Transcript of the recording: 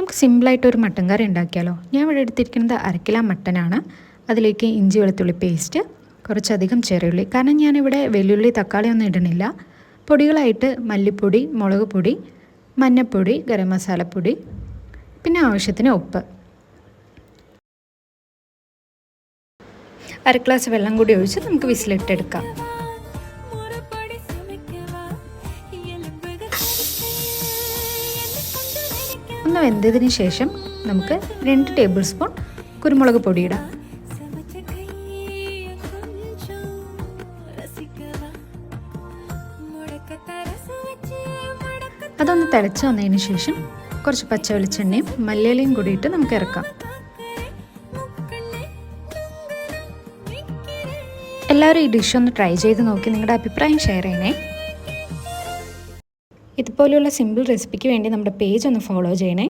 നമുക്ക് സിമ്പിളായിട്ടൊരു മട്ടൻ കറി ഉണ്ടാക്കിയാലോ. ഞാൻ ഇവിടെ എടുത്തിരിക്കുന്നത് 1/2 കിലോ മട്ടനാണ്. അതിലേക്ക് ഇഞ്ചി വെളുത്തുള്ളി പേസ്റ്റ്, കുറച്ചധികം ചെറിയുള്ളി, കാരണം ഞാനിവിടെ വെല്ലുള്ളി തക്കാളി ഒന്നും ഇടണില്ല. പൊടികളായിട്ട് മല്ലിപ്പൊടി, മുളക് പൊടി, മഞ്ഞൾപ്പൊടി, ഗരം മസാലപ്പൊടി, പിന്നെ ആവശ്യത്തിന് ഉപ്പ്. 1 ഗ്ലാസ് വെള്ളം കൂടി ഒഴിച്ച് നമുക്ക് വിസിലിട്ടെടുക്കാം. ഒന്ന് വെന്തതിന് ശേഷം നമുക്ക് 2 ടേബിൾ സ്പൂൺ കുരുമുളക് പൊടി ഇടാം. അതൊന്ന് തിളച്ച് വന്നതിന് ശേഷം കുറച്ച് പച്ച വെളിച്ചെണ്ണയും മല്ലിയിലയും കൂടി ഇട്ട് നമുക്ക് ഇറക്കാം. എല്ലാവരും ഈ ഡിഷ് ഒന്ന് ട്രൈ ചെയ്ത് നോക്കി നിങ്ങളുടെ അഭിപ്രായം ഷെയർ ചെയ്യണേ. ഇതുപോലെയുള്ള സിമ്പിൾ റെസിപ്പിക്ക് വേണ്ടി നമ്മുടെ പേജ് ഒന്ന് ഫോളോ ചെയ്യണേ.